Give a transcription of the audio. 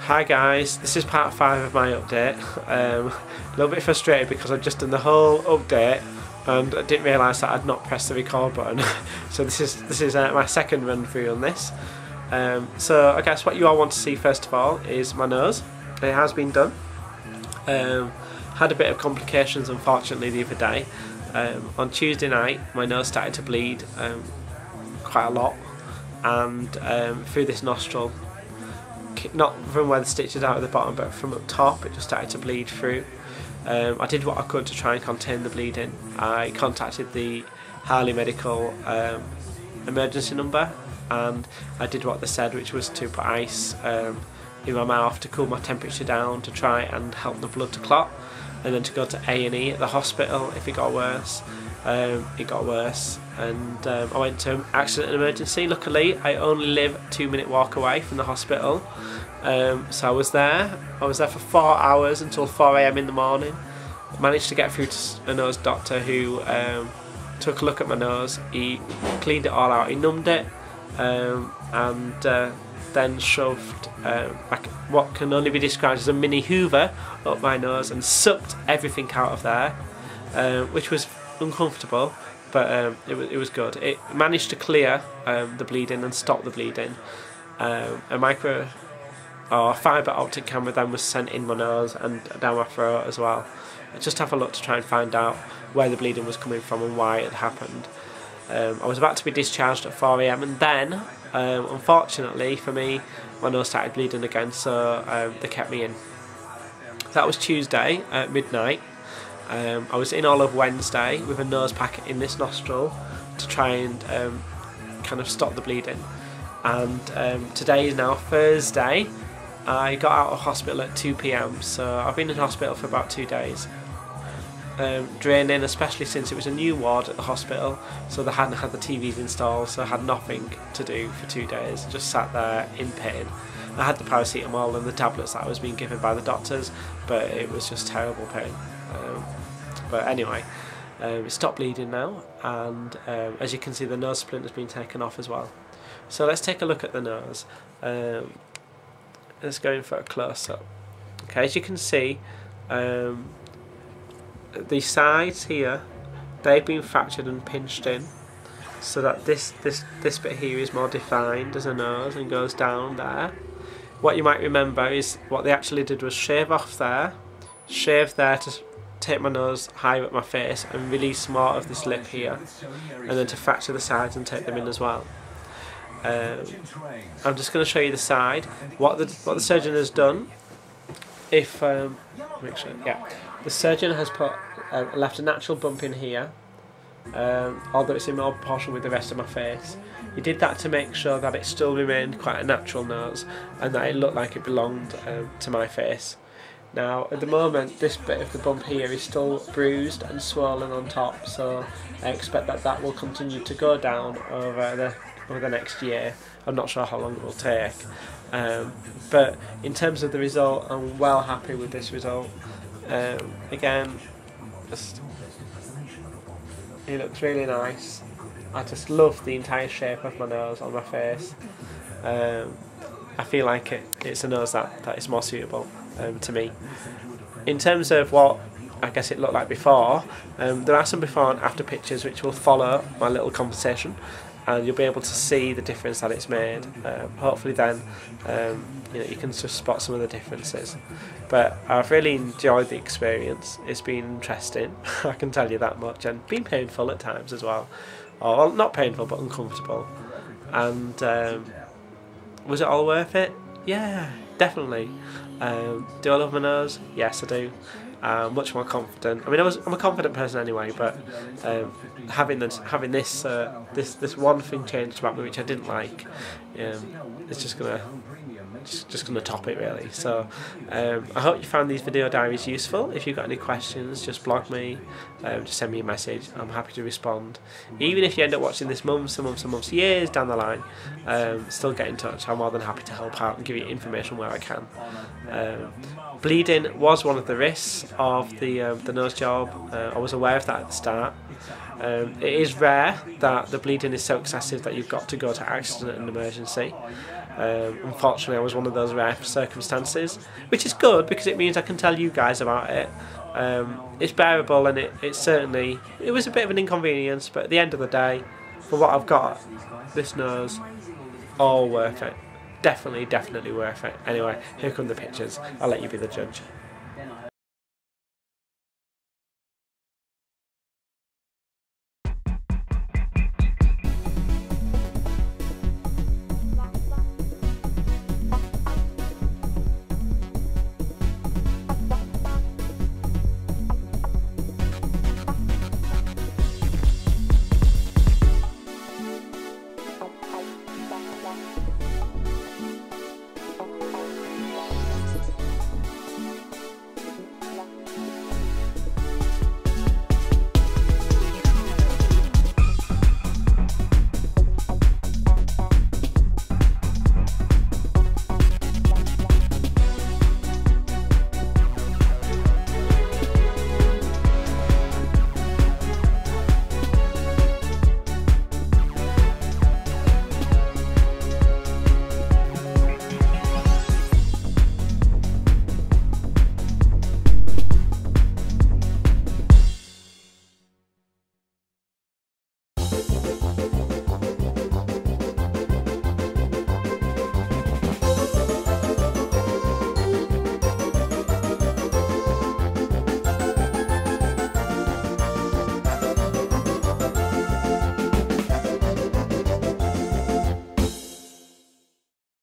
Hi guys, this is part 5 of my update. A little bit frustrated because I've just done the whole update and I didn't realise that I'd not pressed the record button. So this is my second run through on this. So I guess what you all want to see first of all is my nose. It has been done. Had a bit of complications unfortunately the other day. On Tuesday night my nose started to bleed quite a lot, and through this nostril, not from where the stitch is out at the bottom but from up top, it just started to bleed through. I did what I could to try and contain the bleeding. I contacted the Harley Medical emergency number, and I did what they said, which was to put ice in my mouth to cool my temperature down to try and help the blood to clot, and then to go to A&E at the hospital if it got worse. It got worse, and I went to accident and emergency. Luckily I only live a 2-minute walk away from the hospital, so I was there for 4 hours until 4 AM in the morning. Managed to get through to a nose doctor who took a look at my nose. He cleaned it all out, he numbed it, and then shoved like what can only be described as a mini hoover up my nose and sucked everything out of there, which was uncomfortable, but it was good. It managed to clear the bleeding and stop the bleeding. A fibre optic camera then was sent in my nose and down my throat as well. I just have a look to try and find out where the bleeding was coming from and why it had happened. I was about to be discharged at 4 AM, and then unfortunately for me my nose started bleeding again, so they kept me in. That was Tuesday at midnight. I was in all of Wednesday with a nose pack in this nostril to try and kind of stop the bleeding, and today is now Thursday. I got out of hospital at 2 PM, so I've been in hospital for about 2 days. Draining, especially since it was a new ward at the hospital, so they hadn't had the TVs installed, so I had nothing to do for 2 days, just sat there in pain. I had the paracetamol and the tablets that I was being given by the doctors, but it was just terrible pain. But anyway, it stopped bleeding now, and as you can see the nose splint has been taken off as well. So let's take a look at the nose. Let's go in for a close-up. Okay, as you can see, the sides here, they've been fractured and pinched in, so that this bit here is more defined as a nose and goes down there. What you might remember is what they actually did was shave off there, shave there to take my nose higher at my face and release more of this lip here, and then to fracture the sides and take them in as well. I'm just going to show you the side. What the surgeon has done. If make sure, yeah, the surgeon has left a natural bump in here, although it's in more proportion with the rest of my face. He did that to make sure that it still remained quite a natural nose and that it looked like it belonged to my face. Now at the moment this bit of the bump here is still bruised and swollen on top, so I expect that will continue to go down over the next year. I'm not sure how long it will take, but in terms of the result, I'm well happy with this result. Again, it looks really nice. I just love the entire shape of my nose on my face. I feel like it's a nose that is more suitable to me. In terms of what I guess it looked like before, there are some before and after pictures which will follow my little conversation, and you'll be able to see the difference that it's made. Hopefully then you can just spot some of the differences. But I've really enjoyed the experience. It's been interesting, I can tell you that much, and been painful at times as well. Or, well, not painful but uncomfortable. And was it all worth it? Yeah, definitely. Do I love my nose? Yes, I do. Much more confident. I mean, I'm a confident person anyway, but having this one thing changed about me which I didn't like, it's just gonna top it really. So I hope you found these video diaries useful. If you've got any questions, just blog me. just send me a message. I'm happy to respond. Even if you end up watching this months and months and months, years down the line, still get in touch. I'm more than happy to help out and give you information where I can. Bleeding was one of the risks of the nose job. I was aware of that at the start. It is rare that the bleeding is so excessive that you've got to go to accident and emergency. Unfortunately, I was one of those rare circumstances, which is good because it means I can tell you guys about it. It's bearable, and it was a bit of an inconvenience, but at the end of the day, for what I've got, this nose, all worth it. Definitely worth it. Anyway, here come the pictures. I'll let you be the judge.